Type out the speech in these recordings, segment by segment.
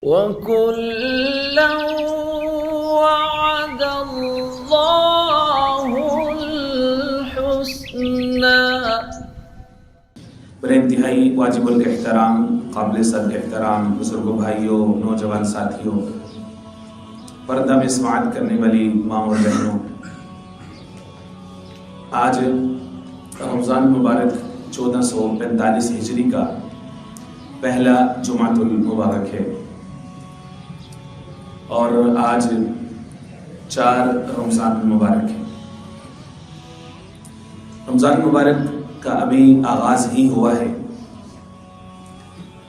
وَكُلًّا وَعَدَ اللَّهُ الْحُسْنَى۔ بڑے انتہائی واجب الاحترام، قابل صد احترام بزرگوں، بھائیوں، نوجوان ساتھیوں، پردہ میں سماعت کرنے والی ماں اور بہنوں، آج رمضان مبارک 1445 ہجری کا پہلا جمعۃ المبارک ہے اور آج 4 رمضان المبارک ہے۔ رمضان مبارک کا ابھی آغاز ہی ہوا ہے،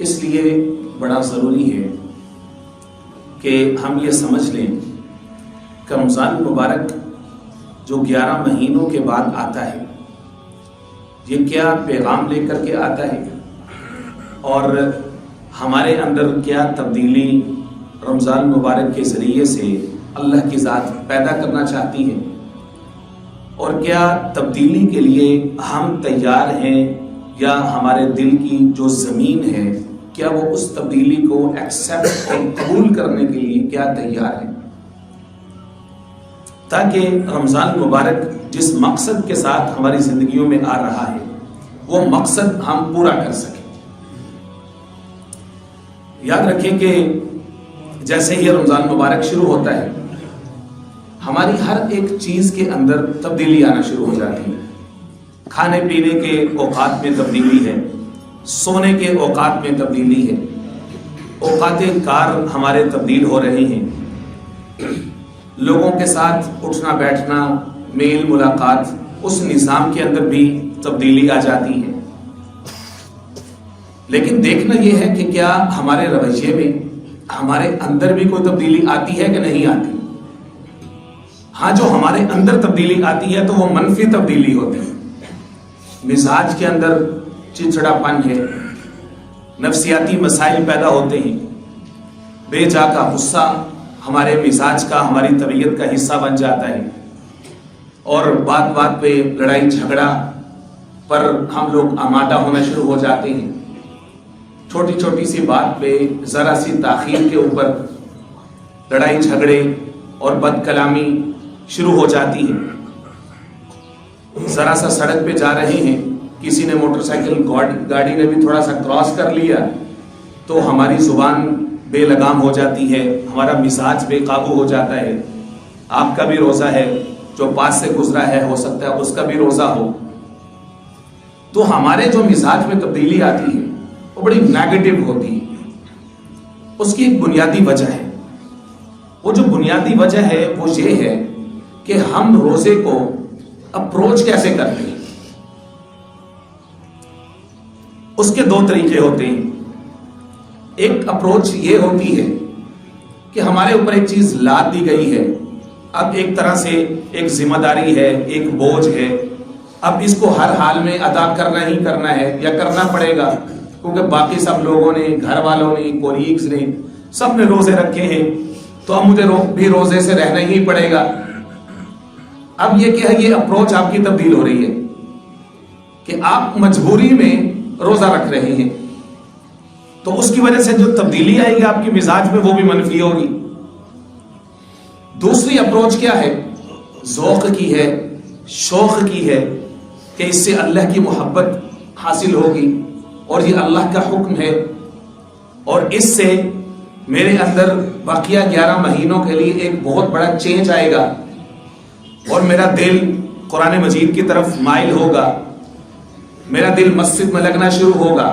اس لیے بڑا ضروری ہے کہ ہم یہ سمجھ لیں کہ رمضان مبارک جو 11 مہینوں کے بعد آتا ہے، یہ کیا پیغام لے کر کے آتا ہے اور ہمارے اندر کیا تبدیلی رمضان مبارک کے ذریعے سے اللہ کی ذات پیدا کرنا چاہتی ہے، اور کیا تبدیلی کے لیے ہم تیار ہیں یا ہمارے دل کی جو زمین ہے کیا وہ اس تبدیلی کو ایکسیپٹ اور قبول کرنے کے لیے کیا تیار ہے، تاکہ رمضان مبارک جس مقصد کے ساتھ ہماری زندگیوں میں آ رہا ہے وہ مقصد ہم پورا کر سکیں۔ یاد رکھیں کہ جیسے ہی رمضان مبارک شروع ہوتا ہے ہماری ہر ایک چیز کے اندر تبدیلی آنا شروع ہو جاتی ہے۔ کھانے پینے کے اوقات میں تبدیلی ہے، سونے کے اوقات میں تبدیلی ہے، اوقات کار ہمارے تبدیل ہو رہے ہیں، لوگوں کے ساتھ اٹھنا بیٹھنا، میل ملاقات، اس نظام کے اندر بھی تبدیلی آ جاتی ہے۔ لیکن دیکھنا یہ ہے کہ کیا ہمارے رویے میں ہمارے اندر بھی کوئی تبدیلی آتی ہے کہ نہیں آتی۔ ہاں، جو ہمارے اندر تبدیلی آتی ہے تو وہ منفی تبدیلی ہوتی ہے، مزاج کے اندر چڑچڑا پن ہے، نفسیاتی مسائل پیدا ہوتے ہیں، بے جا کا غصہ ہمارے مزاج کا، ہماری طبیعت کا حصہ بن جاتا ہے، اور بات بات پہ لڑائی جھگڑا پر ہم لوگ آمادہ ہونا شروع ہو جاتے ہیں، چھوٹی چھوٹی سی بات پہ ذرا سی تاخیر کے اوپر لڑائی جھگڑے اور بد کلامی شروع ہو جاتی ہے۔ ذرا سا سڑک پہ جا رہے ہیں، کسی نے موٹر سائیکل گاڑی نے بھی تھوڑا سا کراس کر لیا تو ہماری زبان بے لگام ہو جاتی ہے، ہمارا مزاج بے قابو ہو جاتا ہے۔ آپ کا بھی روزہ ہے، جو پاس سے گزرا ہے ہو سکتا ہے اس کا بھی روزہ ہو، تو ہمارے جو مزاج میں تبدیلی آتی ہے وہ بڑی نیگیٹو ہوتی ہے۔ اس کی ایک بنیادی وجہ ہے، وہ جو بنیادی وجہ ہے وہ یہ ہے کہ ہم روزے کو اپروچ کیسے کرتے ہیں۔ اس کے 2 طریقے ہوتے ہیں۔ ایک اپروچ یہ ہوتی ہے کہ ہمارے اوپر ایک چیز لاد دی گئی ہے، اب ایک طرح سے ایک ذمہ داری ہے، ایک بوجھ ہے، اب اس کو ہر حال میں ادا کرنا ہی کرنا ہے یا کرنا پڑے گا، کیونکہ باقی سب لوگوں نے، گھر والوں نے، کولیگز نے، سب نے روزے رکھے ہیں تو اب مجھے بھی روزے سے رہنا ہی پڑے گا۔ اب یہ کیا ہے، یہ اپروچ آپ کی تبدیل ہو رہی ہے کہ آپ مجبوری میں روزہ رکھ رہے ہیں، تو اس کی وجہ سے جو تبدیلی آئے گی آپ کی مزاج میں وہ بھی منفی ہوگی۔ دوسری اپروچ کیا ہے، ذوق کی ہے، شوق کی ہے کہ اس سے اللہ کی محبت حاصل ہوگی اور یہ اللہ کا حکم ہے، اور اس سے میرے اندر باقیہ 11 مہینوں کے لیے ایک بہت بڑا چینج آئے گا اور میرا دل قرآن مجید کی طرف مائل ہوگا، میرا دل مسجد میں لگنا شروع ہوگا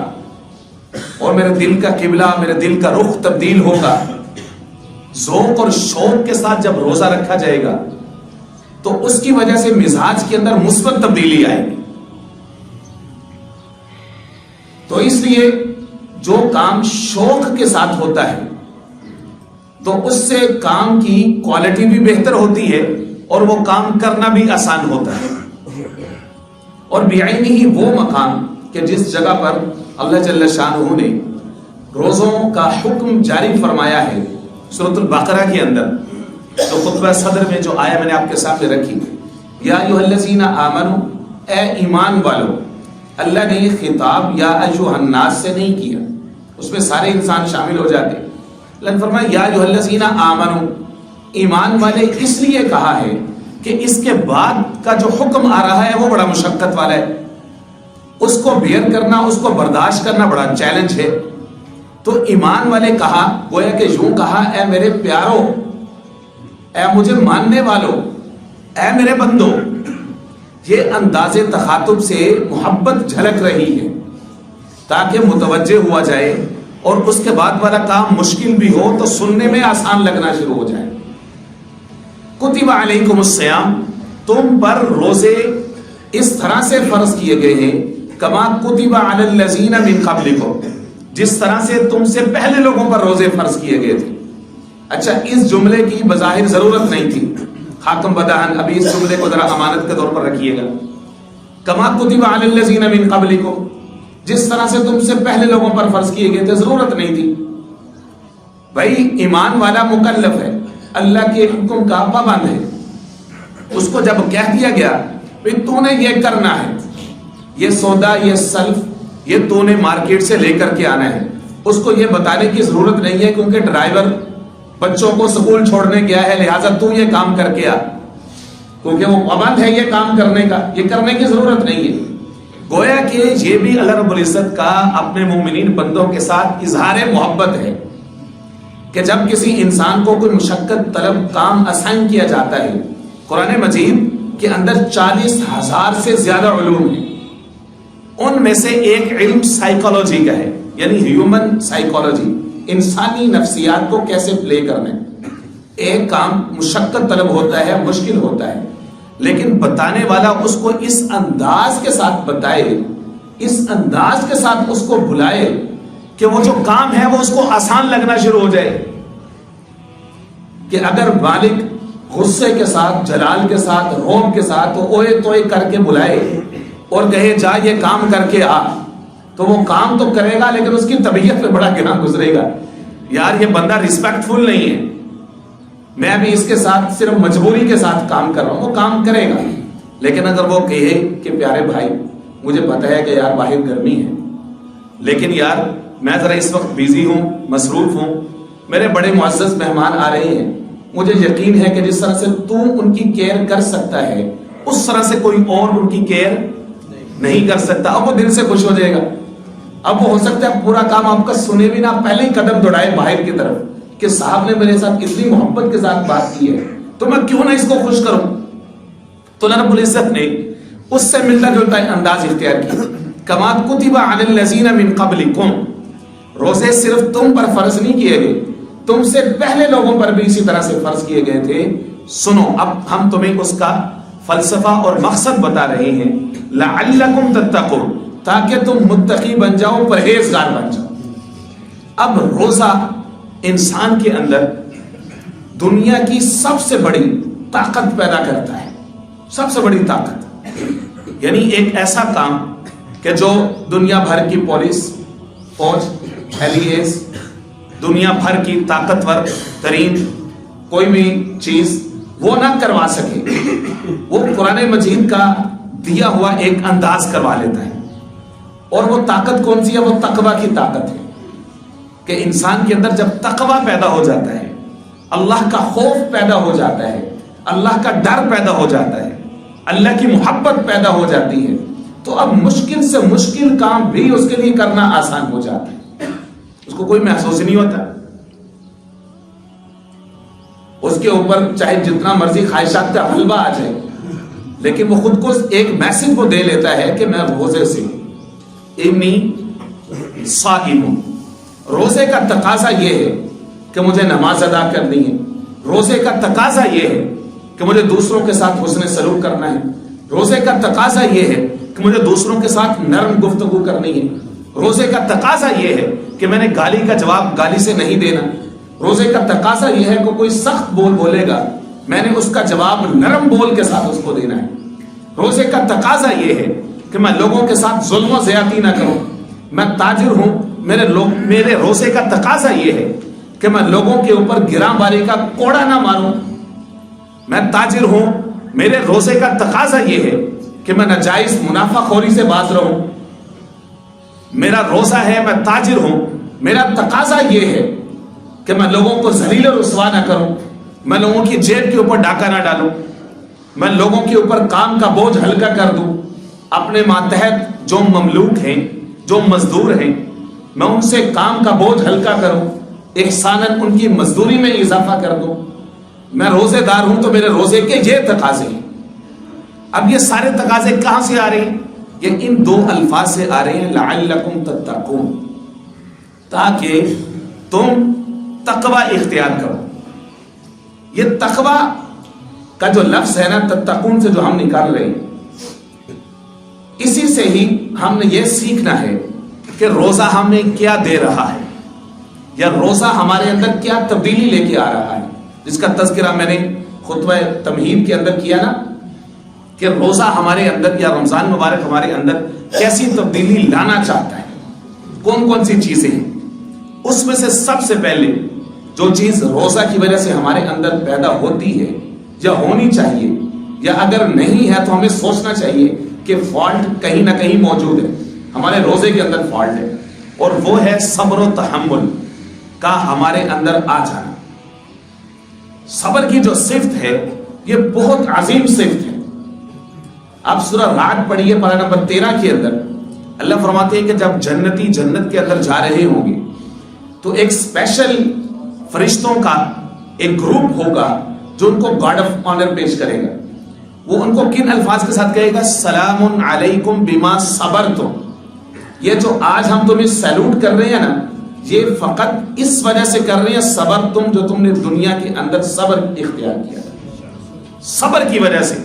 اور میرے دل کا قبلہ، میرے دل کا رخ تبدیل ہوگا۔ ذوق اور شوق کے ساتھ جب روزہ رکھا جائے گا تو اس کی وجہ سے مزاج کے اندر مثبت تبدیلی آئے گی۔ تو اس لیے جو کام شوق کے ساتھ ہوتا ہے تو اس سے کام کی کوالٹی بھی بہتر ہوتی ہے اور وہ کام کرنا بھی آسان ہوتا ہے، اور بعینی ہی وہ مقام کہ جس جگہ پر اللہ جل شانہ نے روزوں کا حکم جاری فرمایا ہے، سورۃ البقرہ کے اندر تو خطبہ صدر میں جو آیا میں نے آپ کے سامنے رکھی، یا ایھا الذین آمنوا، اے ایمان والو، اللہ نے خطاب یا ایھا الناس سے نہیں کیا، اس میں سارے انسان شامل ہو جاتے، اللہ نے فرمایا یا ایھا الذین آمنو، ایمان والے اس لیے کہا ہے کہ اس کے بعد کا جو حکم آ رہا ہے وہ بڑا مشقت والا ہے، اس کو بیئر کرنا، اس کو برداشت کرنا بڑا چیلنج ہے. تو ایمان والے کہا، گویا کہ یوں کہا اے میرے پیارو، اے مجھے ماننے والو، اے میرے بندو. یہ انداز تخاطب سے محبت جھلک رہی ہے تاکہ متوجہ ہوا جائے اور اس کے بعد والا کام مشکل بھی ہو تو سننے میں آسان لگنا شروع ہو جائے. کتب علیکم الصیام، تم پر روزے اس طرح سے فرض کیے گئے ہیں، کما کتب علی الذین من قبلکم، جس طرح سے تم سے پہلے لوگوں پر روزے فرض کیے گئے تھے. اچھا، اس جملے کی بظاہر ضرورت نہیں تھی. حاکم بداہن ابھی اس جملے کو ذرا امانت کے طور پر رکھیے گا. کما کتب علی الذین من قبلکم، جس طرح سے تم سے پہلے لوگوں پر فرض کیے گئے تھے، ضرورت نہیں تھی. بھائی ایمان والا مکلف ہے، اللہ کے حکم کا پابند ہے. اس کو جب کہہ دیا گیا بھئی تو نے یہ کرنا ہے، یہ سودا، یہ سلف، یہ تو نے مارکیٹ سے لے کر کے آنا ہے، اس کو یہ بتانے کی ضرورت نہیں ہے کیونکہ ڈرائیور بچوں کو سکول چھوڑنے گیا ہے لہٰذا تو یہ کام کر کے آ، کیونکہ وہ پابند ہے یہ کام کرنے کا، یہ کرنے کی ضرورت نہیں ہے. گویا کہ یہ بھی اللہ رب العزت کا اپنے مومنین بندوں کے ساتھ اظہار محبت ہے کہ جب کسی انسان کو کوئی مشقت طلب کام اسائن کیا جاتا ہے. قرآن مجید کے اندر 40,000 سے زیادہ علوم ہیں، ان میں سے ایک علم سائیکالوجی کا ہے، یعنی ہیومن سائیکالوجی، انسانی نفسیات کو کیسے پلے کرنا ہے. ایک کام مشقت طلب ہوتا ہے، مشکل ہوتا ہے، لیکن بتانے والا اس کو اس انداز کے ساتھ بتائے، اس انداز کے ساتھ اس کو بلائے کہ وہ جو کام ہے وہ اس کو آسان لگنا شروع ہو جائے. کہ اگر مالک غصے کے ساتھ، جلال کے ساتھ، روب کے ساتھ اوئے توئے کر کے بلائے اور کہے جا یہ کام کر کے آ، تو وہ کام تو کرے گا لیکن اس کی طبیعت پہ بڑا گناہ گزرے گا. یار یہ بندہ ریسپیکٹ فل نہیں ہے، میں ابھی اس کے ساتھ صرف مجبوری کے ساتھ کام کر رہا ہوں، وہ کام کرے گا. لیکن اگر وہ کہے کہ پیارے بھائی مجھے پتہ ہے کہ یار باہر گرمی ہے، لیکن یار میں ذرا اس وقت بیزی ہوں، مصروف ہوں، میرے بڑے معزز مہمان آ رہے ہیں، مجھے یقین ہے کہ جس طرح سے تو ان کی کیئر کر سکتا ہے اس طرح سے کوئی اور ان کی کیئر نہیں کر سکتا. اب وہ دل سے خوش ہو جائے گا. اب وہ ہو سکتا ہے پورا کام آپ کا سنے بھی نہ، پہلے ہی قدم دوڑائے باہر کی طرف کہ صاحب نے میرے ساتھ اتنی محبت کے ساتھ بات کی ہے تو میں کیوں نہ اس کو خوش کروں. تو اللہ رب العزت نے اس سے ملتا جلتا انداز اختیار کیا. کما کتب علی الذین من قبلکم، روزے صرف تم پر فرض نہیں کیے گئے، تم سے پہلے لوگوں پر بھی اسی طرح سے فرض کیے گئے تھے. سنو اب ہم تمہیں اس کا فلسفہ اور مقصد بتا رہے ہیں. لعلکم تتقون، تاکہ تم متقی بن جاؤ، پرہیزگار بن جاؤ. اب روزہ انسان کے اندر دنیا کی سب سے بڑی طاقت پیدا کرتا ہے، سب سے بڑی طاقت، یعنی ایک ایسا کام کہ جو دنیا بھر کی پولیس، فوج، ایلیز، دنیا بھر کی طاقتور ترین کوئی بھی چیز وہ نہ کروا سکے، وہ قرآن مجید کا دیا ہوا ایک انداز کروا لیتا ہے. اور وہ طاقت کون سی ہے؟ وہ تقوی کی طاقت ہے کہ انسان کے اندر جب تقوی پیدا ہو جاتا ہے، اللہ کا خوف پیدا ہو جاتا ہے، اللہ کا ڈر پیدا ہو جاتا ہے، اللہ کی محبت پیدا ہو جاتی ہے، تو اب مشکل سے مشکل کام بھی اس کے لیے کرنا آسان ہو جاتا ہے. اس کو کوئی محسوس نہیں ہوتا. اس کے اوپر چاہے جتنا مرضی خواہشات کا غلبہ آ جائے، لیکن وہ خود کو ایک میسج وہ دے لیتا ہے کہ میں روزے سے انی صائم ہوں. روزے کا تقاضا یہ ہے کہ مجھے نماز ادا کرنی ہے. روزے کا تقاضا یہ ہے کہ مجھے دوسروں کے ساتھ حسن سلوک کرنا ہے. روزے کا تقاضا یہ ہے کہ مجھے دوسروں کے ساتھ نرم گفتگو کرنی ہے. روزے کا تقاضا یہ ہے کہ میں نے گالی کا جواب گالی سے نہیں دینا. روزے کا تقاضا یہ ہے کہ کوئی سخت بول بولے گا، میں نے اس کا جواب نرم بول کے ساتھ اس کو دینا ہے. روزے کا تقاضا یہ ہے کہ میں لوگوں کے ساتھ ظلم و زیادتی نہ کروں. میں تاجر ہوں، میرے روزے کا تقاضا یہ ہے کہ میں لوگوں کے اوپر گراں باری کا کوڑا نہ ماروں. میں تاجر ہوں، میرے روزے کا تقاضا یہ ہے کہ میں ناجائز منافع خوری سے باز رہوں. میرا روزہ ہے، میں تاجر ہوں، میرا تقاضا یہ ہے کہ میں لوگوں کو ذلیل و رسوا نہ کروں، میں لوگوں کی جیب کے اوپر ڈاکہ نہ ڈالوں، میں لوگوں کے اوپر کام کا بوجھ ہلکا کر دوں، اپنے ماتحت جو مملوک ہیں، جو مزدور ہیں، میں ان سے کام کا بوجھ ہلکا کروں، احساناً ان کی مزدوری میں اضافہ کر دوں۔ میں روزے دار ہوں تو میرے روزے کے یہ تقاضے ہیں۔ اب یہ سارے تقاضے کہاں سے آ رہے ہیں؟ یہ ان دو الفاظ سے آ رہے ہیں، لعلکم تتقون، تاکہ تم تقوی اختیار کرو۔ یہ تقوی کا جو لفظ ہے نا، تتقون سے جو ہم نکال رہے ہیں، اسی سے ہی ہم نے یہ سیکھنا ہے کہ روزہ ہمیں کیا دے رہا ہے، یا روزہ ہمارے اندر کیا تبدیلی لے کے آ رہا ہے، جس کا تذکرہ میں نے خطبہ تمہید کے اندر کیا نا، کہ روزہ ہمارے اندر یا رمضان مبارک ہمارے اندر کیسی تبدیلی لانا چاہتا ہے، کون کون سی چیزیں ہیں۔ اس میں سے سب سے پہلے جو چیز روزہ کی وجہ سے ہمارے اندر پیدا ہوتی ہے یا ہونی چاہیے، یا اگر نہیں ہے تو ہمیں سوچنا چاہیے کہ فالٹ کہیں نہ کہیں موجود ہے، ہمارے روزے کے اندر فالٹ ہے، اور وہ ہے صبر و تحمل کا ہمارے اندر آ جانا۔ صبر کی جو صفت ہے یہ بہت عظیم صفت ہے۔ آپ سورہ رعد پڑھیے، پارہ نمبر 13 کے اندر اللہ فرماتے ہیں کہ جب جنتی جنت کے اندر جا رہے ہوں گے تو ایک اسپیشل فرشتوں کا ایک گروپ ہوگا جو ان کو گارڈ آف آنر پیش کرے گا۔ وہ ان کو کن الفاظ کے ساتھ کہے گا؟ سلام علیکم بما صبرتم۔ یہ جو آج ہم تمہیں سیلوٹ کر رہے ہیں نا، یہ فقط اس وجہ سے کر رہے ہیں صبر تم، جو تم نے دنیا کے اندر صبر اختیار کیا، صبر کی وجہ سے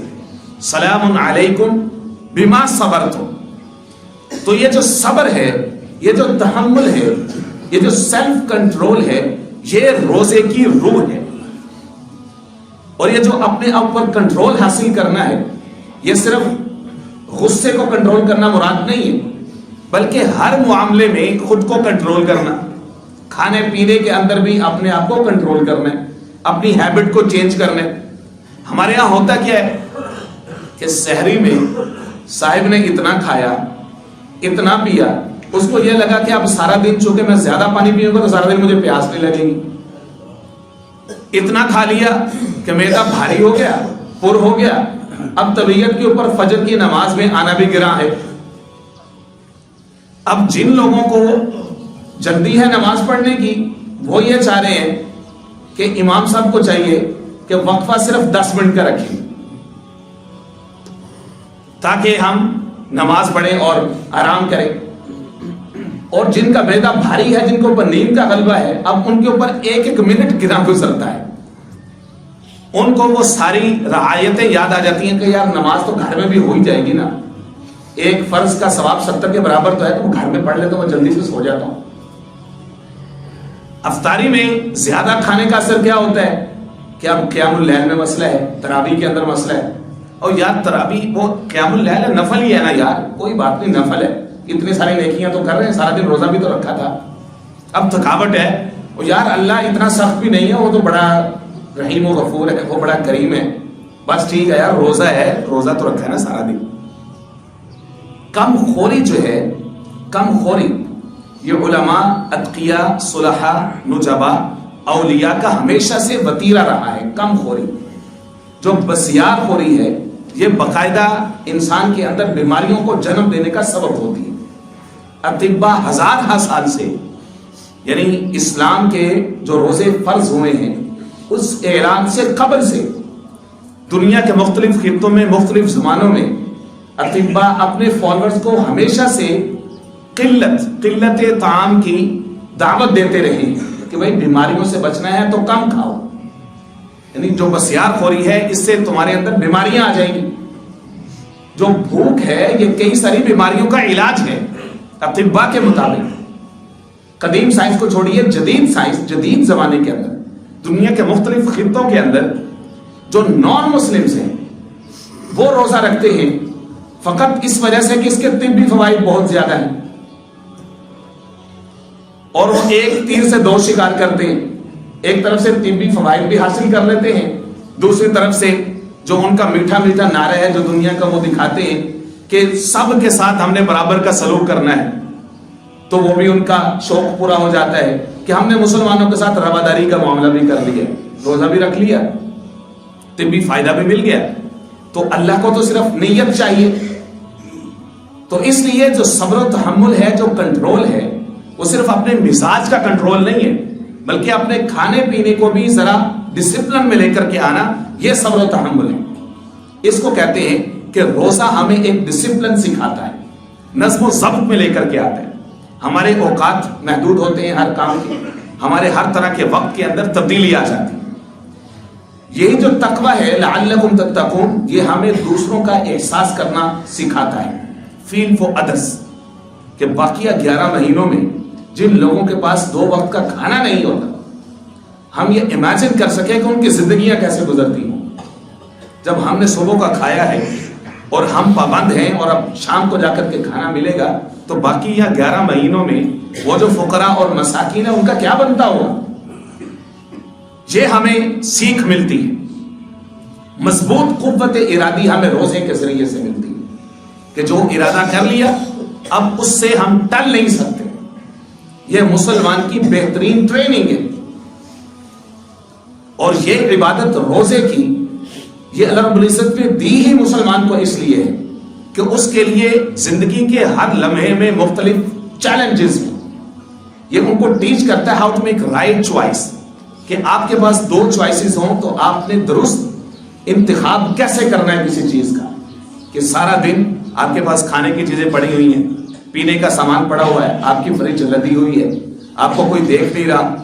سلام علیکم بما صبرتم۔ تو یہ جو صبر ہے، یہ جو تحمل ہے، یہ جو سیلف کنٹرول ہے، یہ روزے کی روح ہے۔ اور یہ جو اپنے آپ پر کنٹرول حاصل کرنا ہے، یہ صرف غصے کو کنٹرول کرنا مراد نہیں ہے، بلکہ ہر معاملے میں خود کو کنٹرول کرنا، کھانے پینے کے اندر بھی اپنے آپ کو کنٹرول کرنا ہے، اپنی ہیبٹ کو چینج کرنا ہے۔ ہمارے یہاں ہوتا کیا ہے کہ سحری میں صاحب نے اتنا کھایا، اتنا پیا، اس کو یہ لگا کہ اب سارا دن چونکہ میں زیادہ پانی پیوں گا تو سارا دن مجھے پیاس نہیں لگے گی، اتنا کھا لیا کہ معدہ بھاری ہو گیا، پر ہو گیا، اب طبیعت کے اوپر فجر کی نماز میں آنا بھی گراں ہے۔ اب جن لوگوں کو جلدی ہے نماز پڑھنے کی، وہ یہ چاہ رہے ہیں کہ امام صاحب کو چاہیے کہ وقفہ صرف 10 منٹ کا رکھیں تاکہ ہم نماز پڑھیں اور آرام کریں۔ اور جن کا معدہ بھاری ہے، جن کے اوپر نیند کا غلبہ ہے، اب ان کے اوپر ایک ایک منٹ گنا گزرتا ہے، ان کو وہ ساری رعایتیں یاد آ جاتی ہیں کہ یار نماز تو گھر میں بھی ہو ہی جائے گی نا، ایک فرض کا ثواب 70 کے برابر تو ہے، تو وہ گھر میں پڑھ لیتا ہوں، میں جلدی سے سو جاتا ہوں۔ افطاری میں زیادہ کھانے کا اثر کیا ہوتا ہے کہ اب قیام اللیل میں مسئلہ ہے، تراویح کے اندر مسئلہ ہے، اور یار تراویح وہ قیام اللیل ہے، نفل ہی ہے نا یار، کوئی بات نہیں، نفل ہے، اتنی ساری نیکیاں تو کر رہے ہیں، سارا دن روزہ بھی تو رکھا تھا، اب تھکاوٹ ہے، اور یار اللہ اتنا سخت بھی نہیں ہے، وہ تو بڑا رحیم و غفور ہے، وہ بڑا کریم ہے، بس ٹھیک ہے یار روزہ ہے، روزہ تو رکھا ہے نا سارا دن۔ کم خوری جو ہے، کم خوری، یہ علماء، اتقیاء، صلحاء، نجبا، اولیاء کا ہمیشہ سے وتیرہ رہا ہے، کم خوری۔ جو بسیار خوری ہے، یہ باقاعدہ انسان کے اندر بیماریوں کو جنم دینے کا سبب ہوتی ہے۔ اطباء ہزار سال سے، یعنی اسلام کے جو روزے فرض ہوئے ہیں اس اعلان سے قبل سے، دنیا کے مختلف خطوں میں، مختلف زمانوں میں اطباء اپنے فالوورز کو ہمیشہ سے قلت طعام کی دعوت دیتے رہے ہیں کہ بھائی بیماریوں سے بچنا ہے تو کم کھاؤ، یعنی جو بسیار خوری ہے اس سے تمہارے اندر بیماریاں آ جائیں گی۔ جو بھوک ہے یہ کئی ساری بیماریوں کا علاج ہے اطباء کے مطابق۔ قدیم سائنس کو چھوڑیے، جدید سائنس، جدید زمانے کے اندر دنیا کے مختلف خطوں کے اندر جو نان مسلمز ہیں وہ روزہ رکھتے ہیں فقط اس وجہ سے کہ اس کے طبی فوائد بہت زیادہ ہیں، اور وہ ایک تیر سے دو شکار کرتے ہیں، ایک طرف سے طبی فوائد بھی حاصل کر لیتے ہیں، دوسری طرف سے جو ان کا میٹھا میٹھا نعرہ ہے جو دنیا کا وہ دکھاتے ہیں کہ سب کے ساتھ ہم نے برابر کا سلوک کرنا ہے، تو وہ بھی ان کا شوق پورا ہو جاتا ہے کہ ہم نے مسلمانوں کے ساتھ رواداری کا معاملہ بھی کر لیا, روزہ بھی رکھ لیا, طبی فائدہ بھی مل گیا, تو اللہ کو تو صرف نیت چاہیے. تو اس لیے جو صبر و تحمل ہے, جو کنٹرول ہے, وہ صرف اپنے مزاج کا کنٹرول نہیں ہے, بلکہ اپنے کھانے پینے کو بھی ذرا ڈسپلن میں لے کر کے آنا, یہ صبر و تحمل ہے. اس کو کہتے ہیں کہ روزہ ہمیں ایک ڈسپلن سکھاتا ہے, نظم و ضبط میں لے کر کے آتا ہے. ہمارے اوقات محدود ہوتے ہیں ہر کام کے, ہمارے ہر طرح کے وقت کے اندر تبدیلی آ جاتی ہے. یہی جو تقویٰ ہے لعلکم تتقون, یہ ہمیں دوسروں کا احساس کرنا سکھاتا ہے, فیل فور ادرس, کہ باقیہ 11 مہینوں میں جن لوگوں کے پاس 2 وقت کا کھانا نہیں ہوتا, ہم یہ امیجن کر سکیں کہ ان کی زندگیاں کیسے گزرتی ہیں. جب ہم نے صبح کا کھایا ہے اور ہم پابند ہیں اور اب شام کو جا کر کے کھانا ملے گا, تو باقی یہ 11 مہینوں میں وہ جو فقراء اور مساکین ہیں ان کا کیا بنتا ہوگا. یہ ہمیں سیکھ ملتی ہے. مضبوط قوت ارادی ہمیں روزے کے ذریعے سے ملتی ہے کہ جو ارادہ کر لیا اب اس سے ہم ٹل نہیں سکتے. یہ مسلمان کی بہترین ٹریننگ ہے. اور یہ عبادت روزے کی, یہ اللہ رب العزت نے دی ہی مسلمان کو اس لیے ہے کہ اس کے لیے زندگی کے ہر لمحے میں مختلف چیلنجز ہیں. یہ ان کو ٹیچ کرتا ہے how to make right choice, کہ آپ کے پاس 2 چوائسز ہوں تو آپ نے درست انتخاب کیسے کرنا ہے کسی چیز کا. کہ سارا دن آپ کے پاس کھانے کی چیزیں پڑی ہوئی ہیں, پینے کا سامان پڑا ہوا ہے, آپ کی فریج لدی ہوئی ہے, آپ کو کوئی دیکھ نہیں رہا,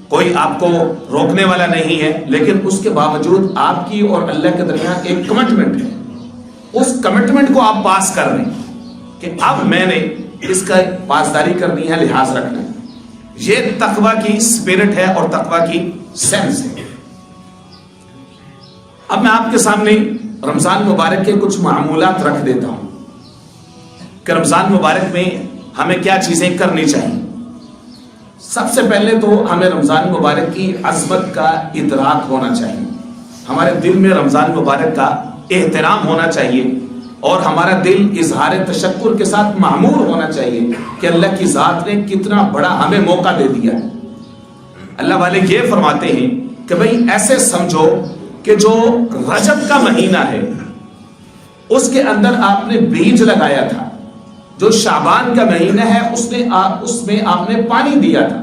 کوئی آپ کو روکنے والا نہیں ہے, لیکن اس کے باوجود آپ کی اور اللہ کے درمیان ایک کمٹمنٹ ہے. اس کمٹمنٹ کو آپ پاس کر رہے ہیں کہ اب میں نے اس کا پاسداری کرنی ہے, لحاظ رکھنا ہے. یہ تقویٰ کی اسپرٹ ہے اور تقویٰ کی سینس ہے. اب میں آپ کے سامنے رمضان مبارک کے کچھ معمولات رکھ دیتا ہوں کہ رمضان مبارک میں ہمیں کیا چیزیں کرنی چاہیے. سب سے پہلے تو ہمیں رمضان مبارک کی عظمت کا ادراک ہونا چاہیے, ہمارے دل میں رمضان مبارک کا احترام ہونا چاہیے, اور ہمارا دل اظہار تشکر کے ساتھ معمور ہونا چاہیے کہ اللہ کی ذات نے کتنا بڑا ہمیں موقع دے دیا ہے. اللہ والے یہ فرماتے ہیں کہ بھئی ایسے سمجھو کہ جو رجب کا مہینہ ہے اس کے اندر آپ نے بیج لگایا تھا, جو شعبان کا مہینہ ہے اس میں آپ نے پانی دیا تھا,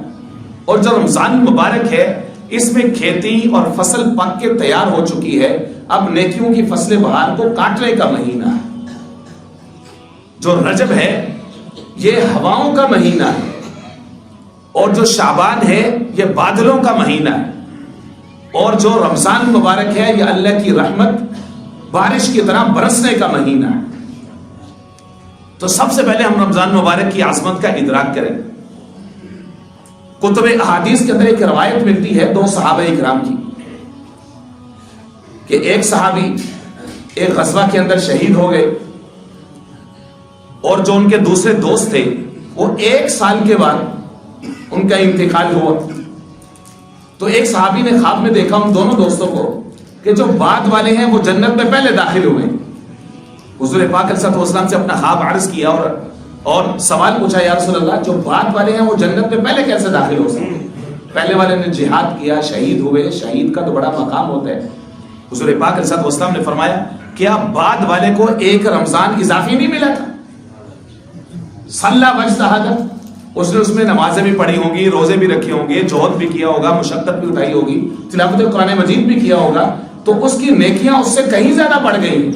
اور جو رمضان مبارک ہے اس میں کھیتی اور فصل پک کے تیار ہو چکی ہے, اب نیکیوں کی فصل بہار کو کاٹنے کا مہینہ ہے. جو رجب ہے یہ ہواؤں کا مہینہ ہے, اور جو شعبان ہے یہ بادلوں کا مہینہ ہے, اور جو رمضان مبارک ہے یہ اللہ کی رحمت بارش کی طرح برسنے کا مہینہ ہے. تو سب سے پہلے ہم رمضان مبارک کی عظمت کا ادراک کریں. کتب احادیث کے اندر ایک روایت ملتی ہے 2 صحابہ اکرام کی, کہ ایک صحابی ایک غزوہ کے اندر شہید ہو گئے, اور جو ان کے دوسرے دوست تھے وہ 1 سال کے بعد ان کا انتقال ہوا. تو ایک صحابی نے خواب میں دیکھا ان دونوں دوستوں کو کہ جو بعد والے ہیں وہ جنت میں پہلے داخل ہوئے. حضور پاک علیہ الصلوۃ والسلام سے اپنا خواب عرض کیا اور سوال پوچھا, یا رسول اللہ جو بعد والے ہیں وہ جنت میں پہلے کیسے داخل ہو سکتے؟ پہلے والے نے جہاد کیا, شہید ہوئے, شہید کا تو بڑا مقام ہوتا ہے. حضور پاک علیہ الصلوۃ والسلام نے فرمایا کیا بعد والے کو 1 رمضان اضافی نہیں ملا تھا؟ صلی واجتہد, اس نے اس میں نمازیں بھی پڑھی ہوں گی, روزے بھی رکھے ہوں گے, جہد بھی کیا ہوگا, مشقت بھی اٹھائی ہوگی, تلاوت قرآن مجید بھی کیا ہوگا, تو اس کی نیکیاں اس سے کہیں زیادہ بڑھ گئی.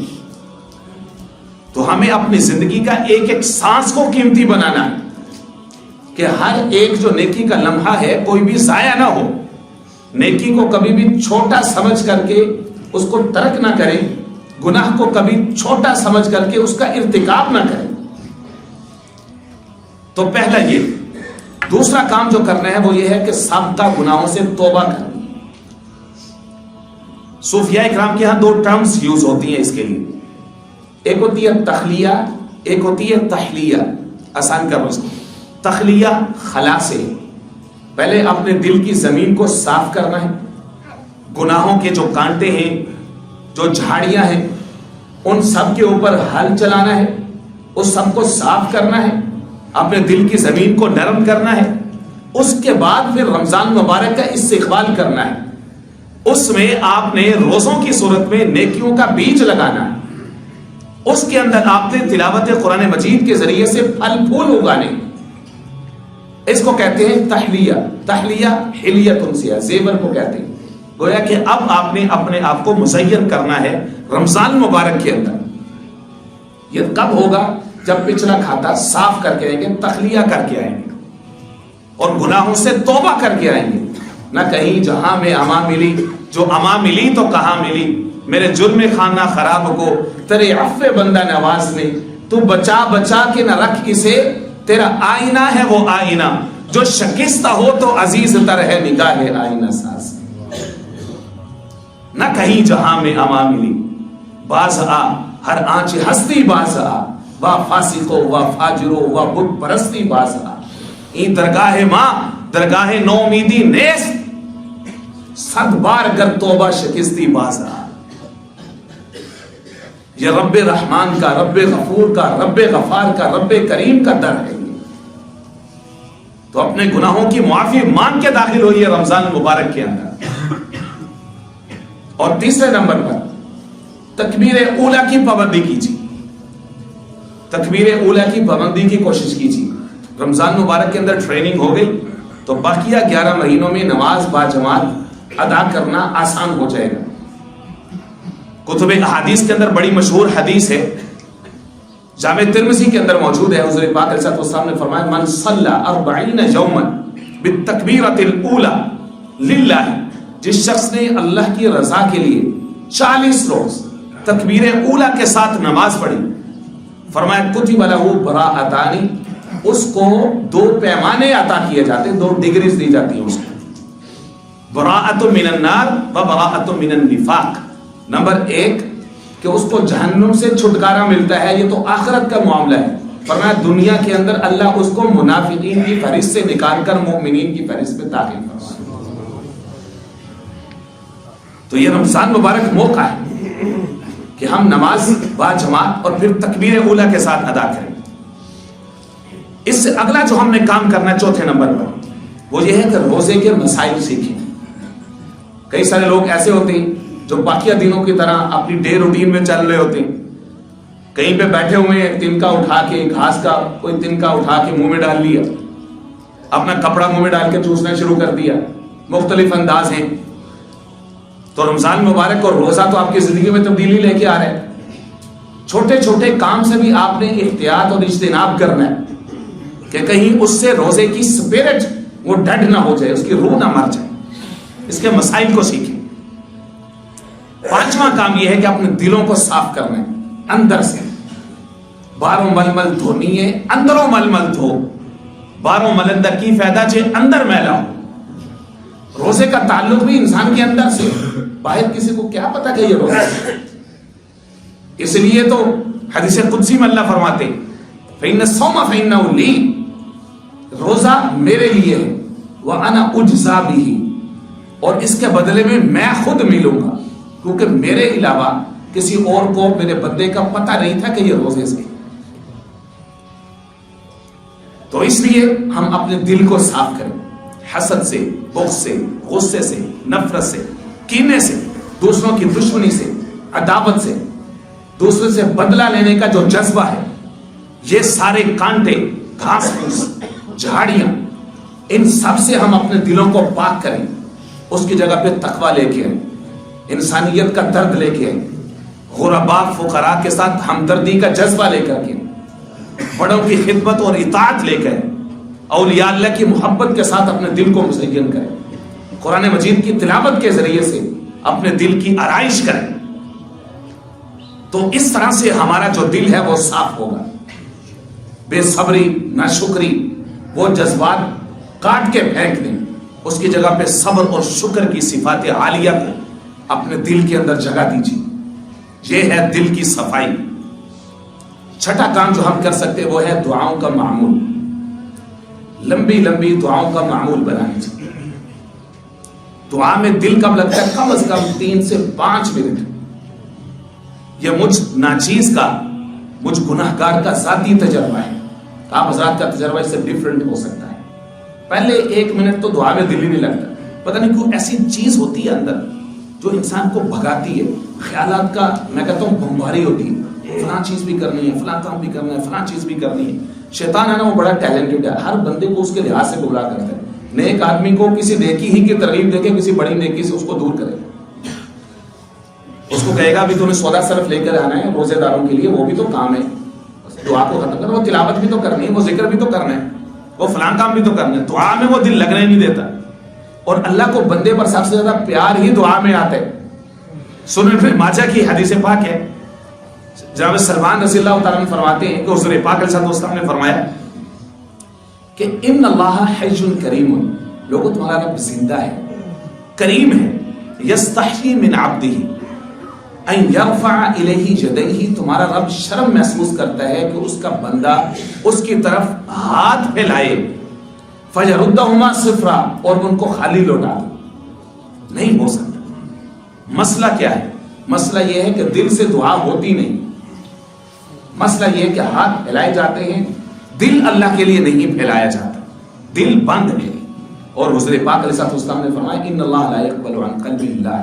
تو ہمیں اپنی زندگی کا ایک ایک سانس کو قیمتی بنانا ہے کہ ہر ایک جو نیکی کا لمحہ ہے کوئی بھی ضائع نہ ہو. نیکی کو کبھی بھی چھوٹا سمجھ کر کے اس کو ترک نہ کریں, گناہ کو کبھی چھوٹا سمجھ کر کے اس کا ارتکاب نہ کریں. تو پہلا یہ. دوسرا کام جو کرنا ہے وہ یہ ہے کہ سابقہ گناہوں سے توبہ کرنی. صوفیاء اکرام کے ہاں 2 ٹرمز یوز ہوتی ہیں اس کے لیے, ایک ہوتی ہے تخلیہ, ایک ہوتی ہے تحلیہ. آسان کرو اس کو. تخلیہ خلا سے, پہلے اپنے دل کی زمین کو صاف کرنا ہے, گناہوں کے جو کانٹے ہیں, جو جھاڑیاں ہیں, ان سب کے اوپر ہل چلانا ہے, اس سب کو صاف کرنا ہے, اپنے دل کی زمین کو نرم کرنا ہے, اس کے بعد پھر رمضان مبارک کا استقبال کرنا ہے. اس میں آپ نے روزوں کی صورت میں نیکیوں کا بیج لگانا ہے. اس کے اندر آپ نے تلاوت قرآن مجید کے ذریعے سے پھل پھول اگانے. اس کو کہتے ہیں تحلیہ. تحلیہ حلیت انسیہ، زیور کو کہتے ہیں. گویا کہ اب آپ نے اپنے آپ کو مزین کرنا ہے رمضان مبارک کے اندر. یہ کب ہوگا؟ جب پچھلا کھاتا صاف کر کے آئیں گے، تخلیہ کر کے آئیں گے اور گناہوں سے توبہ کر کے آئیں گے. نہ کہیں جہاں میں اما ملی، جو اما ملی تو کہاں ملی، میرے جرم خانہ خراب کو تیرے عفو بندہ نواز میں، تو بچا بچا کے نہ رکھ اسے، تیرا آئینہ ہے وہ آئینہ، جو شکستہ ہو تو عزیز تر ہے نگاہ آئینہ ساز. نہ کہیں جہاں میں اما ملی، باز آ ہر آنچ ہستی باز آ، وا فاسقو وا فاجرو وا بت پرستی باز آ. این درگاہ ماں درگاہ نو امیدی نیست، صد بار گر توبہ شکستی باز آ. یہ رب رحمان کا، رب غفور کا، رب غفار کا، رب کریم کا در ہے. تو اپنے گناہوں کی معافی مانگ کے داخل ہوئیے رمضان مبارک کے اندر. اور تیسرے نمبر پر تکبیر اولیٰ کی پابندی کیجیے. تکبیر اولیٰ کی پابندی کی کوشش کیجیے. رمضان مبارک کے اندر ٹریننگ ہو گئی تو باقیہ 11 مہینوں میں نماز با جماعت ادا کرنا آسان ہو جائے گا. کتب احادیث کے اندر بڑی مشہور حدیث ہے، جامع ترمذی کے اندر موجود ہے. حضور پاک علیہ السلام نے فرمایا من صلی 40 یوما بالتکبیرۃ الاولیٰ للہ، جس شخص نے اللہ کی رضا کے لیے 40 روز تکبیر اولیٰ کے ساتھ نماز پڑھی، فرمایا کتب لہ براءتان، اس کو 2 پیمانے عطا کیے جاتے ہیں، 2 ڈگریز دی جاتی ہیں اس کو، براءۃ من النار و براءۃ من النفاق. نمبر 1 کہ اس کو جہنم سے چھٹکارا ملتا ہے، یہ تو آخرت کا معاملہ ہے. فرمایا دنیا کے اندر اللہ اس کو منافقین کی فہرست سے نکال کر مومنین کی فہرست میں داخل فرمائے. تو یہ رمضان مبارک موقع ہے کہ ہم نماز با جماعت اور پھر تکبیر اولیٰ کے ساتھ ادا کریں. اس سے اگلا جو ہم نے کام کرنا ہے 4تھے نمبر پر، وہ یہ ہے کہ روزے کے مسائل سیکھیں. کئی سارے لوگ ایسے ہوتے ہیں جو باقیہ دنوں کی طرح اپنی ڈے روٹین میں چل رہے ہوتے ہیں، کہیں پہ بیٹھے ہوئے ہیں، تنکا اٹھا کے گھاس کا کوئی تنکا اٹھا کے منہ میں ڈال لیا، اپنا کپڑا منہ میں ڈال کے چوسنا شروع کر دیا. مختلف انداز ہیں. تو رمضان مبارک اور روزہ تو آپ کی زندگی میں تبدیلی لے کے آ رہے ہیں. چھوٹے چھوٹے کام سے بھی آپ نے احتیاط اور اجتناب کرنا ہے کہ کہیں اس سے روزے کی سپیرٹ وہ ڈیڈ نہ ہو جائے، اس کی روح نہ مر جائے. اس کے مسائل کو سیکھیں. 5واں کام یہ ہے کہ اپنے دلوں کو صاف کرنا ہے اندر سے. باروں ململ دھونی ہے اندروں ململ دھو، باروں ملندر کی فائدہ چے اندر میلا ہو. روزے کا تعلق بھی انسان کے اندر سے، باہر کسی کو کیا پتا کہ یہ روزہ ہے. اس لیے تو حدیث قدسی میں اللہ فرماتے فإن الصوم فإنه لي، روزہ میرے لیے ہے، وأنا أجزى به، اور اس کے بدلے میں میں خود ملوں گا، کیونکہ میرے علاوہ کسی اور کو میرے بندے کا پتہ نہیں تھا کہ یہ روزے سے. تو اس لیے ہم اپنے دل کو صاف کریں حسد سے، بغض سے، غصے سے، نفرت سے، کینے سے، دوسروں کی دشمنی سے، عداوت سے، دوسرے سے بدلہ لینے کا جو جذبہ ہے، یہ سارے کانٹے، گھاس پھوس، جھاڑیاں، ان سب سے ہم اپنے دلوں کو پاک کریں. اس کی جگہ پہ تقویٰ لے کے آئیں، انسانیت کا درد لے کے آئیں، غرباء فقراء کے ساتھ ہمدردی کا جذبہ لے کر کے، بڑوں کی خدمت اور اطاعت لے کر، اولیاء اللہ کی محبت کے ساتھ اپنے دل کو مزین کریں. قرآن مجید کی تلاوت کے ذریعے سے اپنے دل کی آرائش کریں. تو اس طرح سے ہمارا جو دل ہے وہ صاف ہوگا. بے صبری، ناشکری، وہ جذبات کاٹ کے پھینک دیں. اس کی جگہ پہ صبر اور شکر کی صفات عالیہ کو اپنے دل کے اندر جگہ دیجیے. یہ ہے دل کی صفائی. 6واں کام جو ہم کر سکتے وہ ہے دعاؤں کا معمول. لمبی لمبی دعاؤں کا معمول بنانا چاہیے. دعا میں دل کب لگتا ہے؟ کم از کم 3 سے 5 منٹ. یہ مجھ ناچیز کا، مجھ گناہگار کا ذاتی تجربہ ہے. آپ حضرات کا تجربہ اس سے ڈیفرنٹ ہو سکتا ہے. پہلے 1 منٹ تو دعا میں دل ہی نہیں لگتا. پتہ نہیں کوئی ایسی چیز ہوتی ہے اندر جو انسان کو بھگاتی ہے. خیالات کا میں کہتا ہوں بمباری ہوتی ہے, فلاں چیز بھی کرنی ہے, فلاں کام بھی کرنا ہے, فلاں چیز بھی کرنی ہے. شیطان ہے نا وہ بڑا ٹیلنٹڈ ہے, ہر بندے کو اس کے لحاظ سے گمراہ کرتا ہے. نیک آدمی کو کسی نیکی ہی کی ترغیب دے کے کسی بڑی نیکی سے اس کو دور کرے. اس کو کہے گا ابھی تمہیں سودا صرف لے کر آنا ہے روزے داروں کے لیے, وہ بھی تو کام ہے, دعا کو ختم کرنا, وہ تلاوت بھی تو کرنی ہے, وہ ذکر بھی تو کرنا ہے, وہ فلاں کام بھی تو کرنا ہے. دعا میں وہ دل لگنے نہیں دیتا. اور اللہ کو بندے پر سب سے زیادہ پیار ہی دعا میں آتا ہے. سنن ابن ماجہ کی حدیث پاک ہے, جناب سلمان رضی اللہ تعالیٰ عنہ فرماتے ہیں کہ حضور پاک علیہ السلام نے فرمایا کہ ان اللہ حی کریم, لوگوں تمہارا رب زندہ ہے, کریم ہے, یستحی من عبدہ ان یرفع الیہ یدیہ, تمہارا رب شرم محسوس کرتا ہے کہ اس کا بندہ اس کی طرف ہاتھ پھیلائے, فیردہما صفرا, اور ان کو خالی لوٹا دے. نہیں ہو سکتا. مسئلہ کیا ہے؟ مسئلہ یہ ہے کہ دل سے دعا ہوتی نہیں. مسئلہ یہ ہے کہ ہاتھ پھیلائے جاتے ہیں, دل اللہ کے لیے نہیں پھیلایا جاتا, دل بند ہے. اور حضور پاک علیہ السلام نے فرمایا ان اللہ لا يقبل عن قلب اللہ,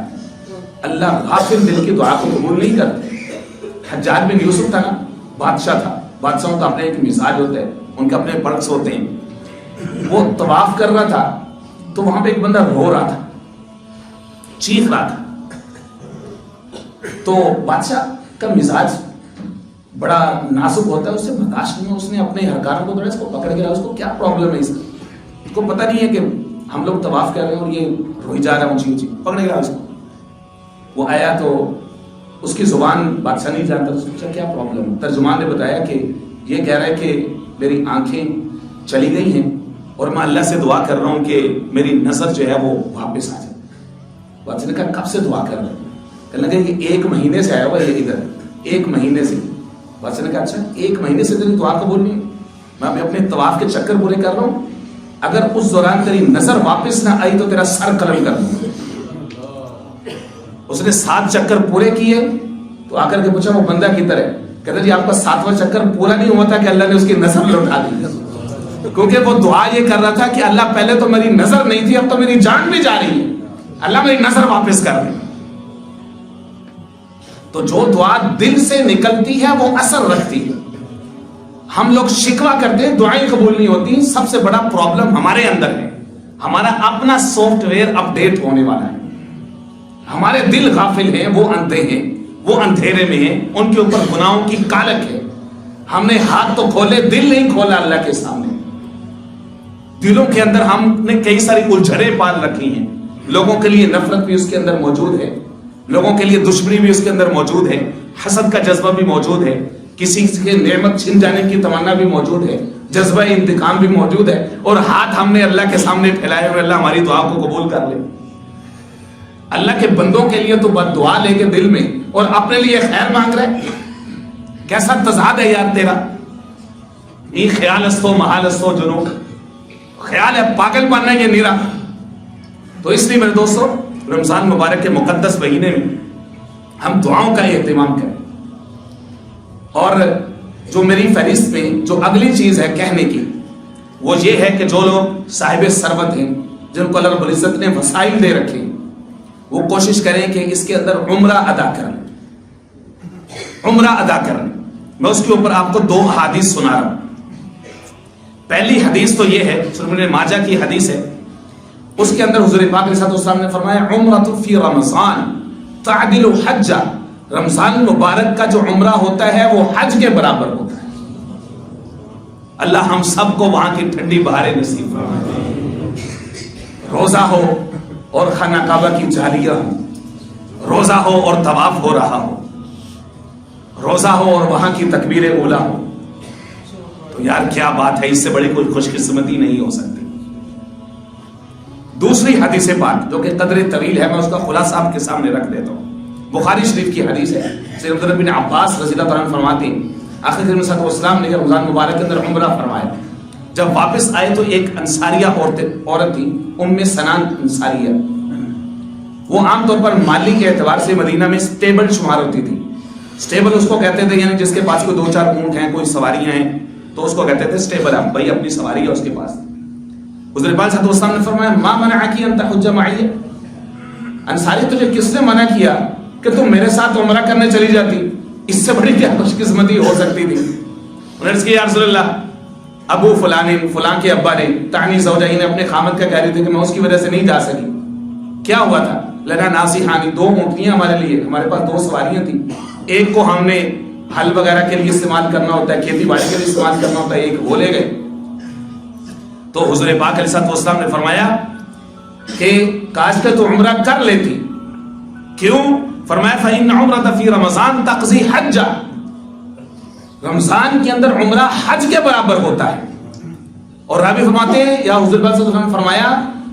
اللہ غافل دل کی دعا کو قبول نہیں کرتے. حجاج بن یوسف تھا نا, بادشاہ تھا, بادشاہوں کا اپنے ایک مزاج ہوتا ہے, ان کے اپنے برکس ہوتے ہیں. وہ طواف کر رہا تھا تو وہاں پہ ایک بندہ رو رہا تھا, چیخ رہا تھا. تو بادشاہ کا مزاج بڑا نازک ہوتا ہے, اس سے برداشت نہیں, اس نے اپنے ہرکاروں کو اس کو پکڑ کے رہا, اس کو کیا پرابلم ہے, اس کو پتہ نہیں ہے کہ ہم لوگ طواف کر رہے ہیں اور یہ روئی جا رہا ہے اونچی اونچی, پکڑ کے رہا اس کو. وہ آیا تو اس کی زبان بادشاہ نہیں جانتا, اس نے پوچھا کیا پرابلم ہے. ترجمان نے بتایا کہ یہ کہہ رہا ہے کہ میری آنکھیں چلی گئی ہیں اور میں اللہ سے دعا کر رہا ہوں کہ میری نظر جو ہے وہ واپس آ جائے. بادشاہ نے کہا کب سے دعا کر رہے ہیں؟ کہنے لگے کہ 1 مہینے سے آیا ہوا یہ ادھر, 1 مہینے سے. بادشاہ نے کہا اچھا 1 مہینے سے تیری دعا قبول نہیں, میں اپنے طواف کے چکر پورے کر رہا ہوں, اگر اس دوران تیری نظر واپس نہ آئی تو تیرا سر قلم کر دوں. اس نے 7 چکر پورے کیے تو آ کر کے پوچھا وہ بندہ کی طرح, کہتا جی آپ کا 7واں چکر پورا نہیں ہوا تھا کہ اللہ نے اس کی نظر لوٹا دی, کیونکہ وہ دعا یہ کر رہا تھا کہ اللہ پہلے تو میری نظر نہیں تھی, اب تو میری جان بھی جا رہی ہے, اللہ میری نظر واپس کر دے. تو جو دعا دل سے نکلتی ہے وہ اثر رکھتی ہے. ہم لوگ شکوہ کرتے ہیں دعائیں قبول نہیں ہوتی. سب سے بڑا پرابلم ہمارے اندر ہے, ہمارا اپنا سافٹ ویئر اپ ڈیٹ ہونے والا ہے. ہمارے دل غافل ہیں, وہ اندھے ہیں, وہ اندھیرے میں ہیں, ان کے اوپر گناہوں کی کالک ہے. ہم نے ہاتھ تو کھولے, دل نہیں کھولا اللہ کے سامنے. دلوں کے اندر ہم نے کئی ساری الجھنیں پال رکھی ہیں. لوگوں کے لیے نفرت بھی اس کے اندر موجود ہے, لوگوں کے لیے دشمنی بھی اس کے اندر موجود ہے, حسد کا جذبہ بھی موجود ہے, کسی کے نعمت چھن جانے کی تمنا بھی موجود ہے, جذبہ انتقام بھی موجود ہے. اور ہاتھ ہم نے اللہ کے سامنے پھیلائے ہوئے, اللہ ہماری دعا کو قبول کر لے. اللہ کے بندوں کے لیے تو بد دعا لے کے دل میں, اور اپنے لیے خیر مانگ رہے. کیسا تضاد ہے یار تیرا. یہ خیال استو محال استو جنو, خیال ہے پاگل پن ہے یہ نیرا. تو اس لیے میرے دوستو رمضان مبارک کے مقدس مہینے میں ہم دعاؤں کا اہتمام کریں. اور جو میری فہرست میں جو اگلی چیز ہے کہنے کی, وہ یہ ہے کہ جو لوگ صاحب ثروت ہیں, جن کو اللہ رب العزت نے وسائل دے رکھے, وہ کوشش کریں کہ اس کے اندر عمرہ ادا کریں. عمرہ ادا کریں. میں اس کے اوپر آپ کو 2 حدیث سنا رہا ہوں. پہلی حدیث تو یہ ہے, سنن ابن ماجہ کی حدیث ہے. اس کے اندر حضور پاک علیہ السلام نے فرمایا عمرۃ فی رمضان تعدل حجہ, رمضان مبارک کا جو عمرہ ہوتا ہے وہ حج کے برابر ہوتا ہے. اللہ ہم سب کو وہاں کی ٹھنڈی بہاریں نصیب فرمائے. روزہ ہو اور خانہ کعبہ کی جھالیاں ہوں, روزہ ہو اور طواف ہو رہا ہو, روزہ ہو اور وہاں کی تکبیر اولا ہو, تو یار کیا بات ہے, اس سے بڑی کوئی خوش قسمتی نہیں ہو سکتی. دوسری حدیث پاک جو کہ قدر طویل ہے, میں اس کا خلاصہ آپ کے سامنے رکھ دیتا ہوں. بخاری شریف کی حدیث ہے. سیدنا ابن عباس رضی اللہ عنہ فرماتے ہیں آخر کریم صلی اللہ علیہ وسلم نے رمضان مبارک کے اندر عمرہ فرمایا. جب واپس آئے تو ایک انصاریہ عورت تھی, سنان انصاریہ. وہ عام طور پر مالی کے اعتبار سے مدینہ میں سٹیبل شمار ہوتی تھی. سٹیبل اس کو کہتے تھے, یعنی جس کے پاس کوئی 2-4 اونٹ ہیں, کوئی سواریاں ہیں, تو اس کو کہتے تھے سٹیبل ہے, بھائی اپنی سواری ہے اس کے پاس. حضور پاک صلی اللہ علیہ وسلم نے فرمایا ما منعکی ان تحج معی، انصاری تجھے کس نے منع کیا کہ تم میرے ساتھ عمرہ کرنے چلی جاتی؟ اس سے بڑی کیا خوش قسمتی ہو سکتی تھی؟ انہوں نے کہا یا رسول اللہ ابو فلاں کے ابا نے تعنی زوجہ نے اپنے خامد کا کہہ رہی تھی کہ میں اس کی وجہ سے نہیں جا سکی. کیا ہوا تھا؟ لنا ناصحانی، 2 اونٹنیاں ہمارے لیے، ہمارے پاس 2 سواریاں تھیں، ایک کو ہم نے حل وغیرہ کے لیے استعمال کرنا ہوتا ہے، کھیتی باڑی کے لیے استعمال کرنا ہوتا ہے، ایک وہ لے گئے. تو حضور پاک علیہ السلام نے فرمایا کہ کاش کہ تو عمرہ کر لیتی. کیوں؟ فرمایا فإن عمرۃ فی رمضان تقضی حجہ، رمضان کے اندر عمرہ حج کے برابر ہوتا ہے. اور راوی فرماتے ہیں یا حضور پاک صلی اللہ علیہ وسلم نے فرمایا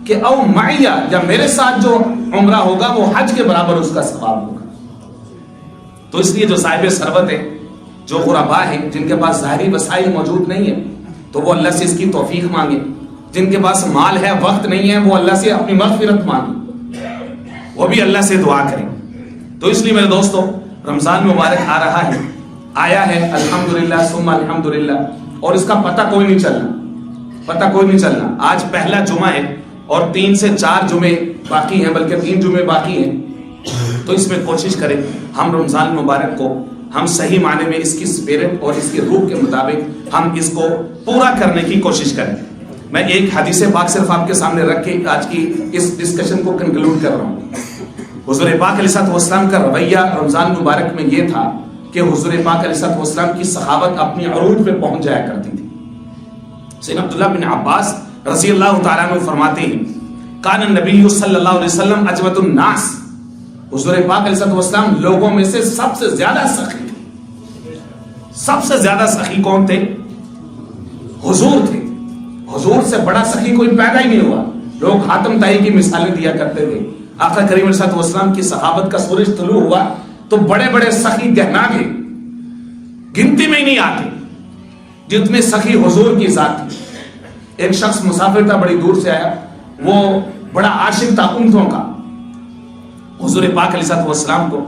کہ او معیہ، یا میرے ساتھ جو عمرہ ہوگا وہ حج کے برابر اس کا ثواب ہوگا. تو اس لیے جو صاحب ثروت ہے، جو غربا ہے، جن کے پاس ظاہری وسائل موجود نہیں ہے، تو وہ اللہ سے اس کی توفیق مانگے. جن کے پاس مال ہے، وقت نہیں ہے، وہ اللہ سے اپنی مغفرت مانگے، وہ بھی اللہ سے دعا کریں. تو اس لیے میرے دوستو رمضان مبارک آ رہا ہے، آیا ہے الحمدللہ ثم الحمدللہ، اور اس کا پتہ کوئی نہیں چلنا. آج پہلا جمعہ ہے اور 3 سے 4 جمعے باقی ہیں، بلکہ 3 جمعے باقی ہیں. تو اس میں کوشش کریں ہم رمضان مبارک کو ہم صحیح معنی میں اس کی اسپرٹ اور اس کی روح کے مطابق ہم اس کو پورا کرنے کی کوشش کریں. میں ایک حدیث پاک صرف آپ کے سامنے رکھ کے آج کی اس ڈسکشن کو کنکلوڈ کر رہا ہوں. حضور پاک علیہ السلام کا رویہ رمضان مبارک میں یہ تھا کہ حضور پاک علیہ السلام کی صحابت اپنی عروج پہ پہنچ جایا کرتی تھی. سیدنا عبداللہ بن عباس رضی اللہ تعالیٰ عنہ فرماتے ہیں کان النبی صلی اللہ علیہ وسلم اجود الناس، حضور پاک علیہ السلام لوگوں میں سے سب سے زیادہ سخی تھے. سب سے زیادہ سخی کون تھے؟ حضور تھے. حضور سے بڑا سخی کوئی پیدا ہی نہیں ہوا. لوگ حاتم طائی کی مثالیں دیا کرتے تھے. آقا کریم علیہ السلام کی صحابت کا سورج طلوع ہوا تو بڑے بڑے سخی گہنا گئے، گنتی میں ہی نہیں آتے جتنے سخی حضور کی ذات تھی. ایک شخص مسافر تھا، بڑی دور سے آیا، وہ بڑا عاشق تھا اونٹوں کا. حضور پاک علیہ السلام کو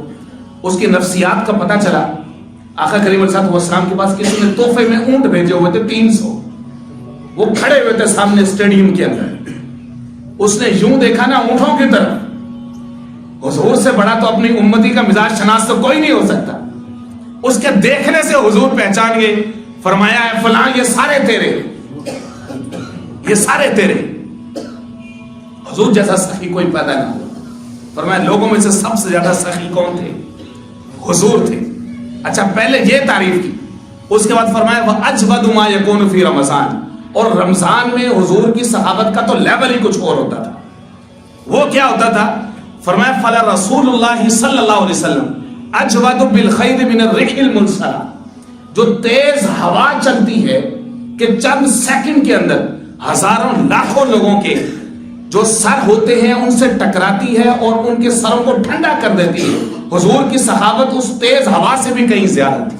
اس کی نفسیات کا پتہ چلا. آقا کریم علیہ السلام کے پاس کسی نے تحفے میں اونٹ بھیجے ہوئے تھے 300. وہ کھڑے ہوئے تھے سامنے اسٹیڈیم کے اندر. اس نے یوں دیکھا نا اونٹوں کی طرف. حضور سے بڑا تو اپنی امتی کا مزاج شناس تو کوئی نہیں ہو سکتا. اس کے دیکھنے سے حضور پہچان گئے. فرمایا ہے فلاں یہ سارے تیرے، یہ سارے تیرے. حضور جیسا سخی کوئی پیدا نہ ہوا. فرمایا لوگوں میں سے سب سے زیادہ سخی کون تھے؟ حضور تھے. اچھا پہلے یہ تعریف کی، اس کے بعد فرمایا وَأَجْوَدُ مَا يَكُونُ فِي رَمَضَانِ، اور رمضان میں حضور کی صحابت کا تو لیول ہی کچھ اور ہوتا تھا. وہ کیا ہوتا تھا؟ فرمایا فَلَا رسول اللہ صلی اللہ علیہ وسلم اجود بالخیر من الريح المرسلہ، جو تیز ہوا چلتی ہے کہ چند سیکنڈ کے اندر ہزاروں لاکھوں لوگوں کے جو سر ہوتے ہیں ان سے ٹکراتی ہے اور ان کے سروں کو ٹھنڈا کر دیتی ہے. حضور کی صحابت اس تیز ہوا سے بھی کہیں زیادہ تھی.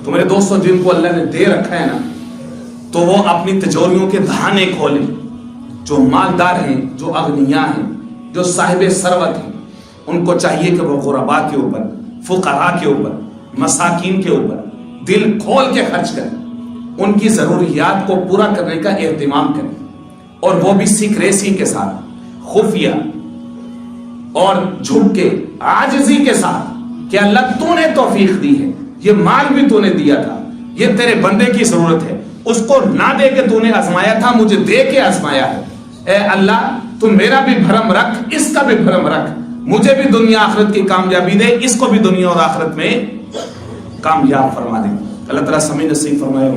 تو میرے دوستو جن کو اللہ نے دے رکھا ہے نا، تو وہ اپنی تجوریوں کے دہانے کھولیں. جو مالدار ہیں، جو اغنیاء ہیں، جو صاحب ثروت ہیں، ان کو چاہیے کہ وہ غرباء کے اوپر، فقراء کے اوپر، مساکین کے اوپر دل کھول کے خرچ کریں. ان کی ضروریات کو پورا کرنے کا اہتمام کریں، اور وہ بھی سیکریسی کے ساتھ، خفیہ اور جھک کے عاجزی کے ساتھ کہ اللہ تو نے توفیق دی ہے، یہ مال بھی تو نے دیا تھا، یہ تیرے بندے کی ضرورت ہے، اس کو نہ دے کے تو نے آزمایا تھا، مجھے دے کے آزمایا ہے. اے اللہ تو میرا بھی بھرم رکھ، اس کا بھی بھرم رکھ، مجھے بھی دنیا آخرت کی کامیابی دے، اس کو بھی دنیا اور آخرت میں کامیاب فرما دے. اللہ تعالیٰ سمجھ نصیب فرمائے.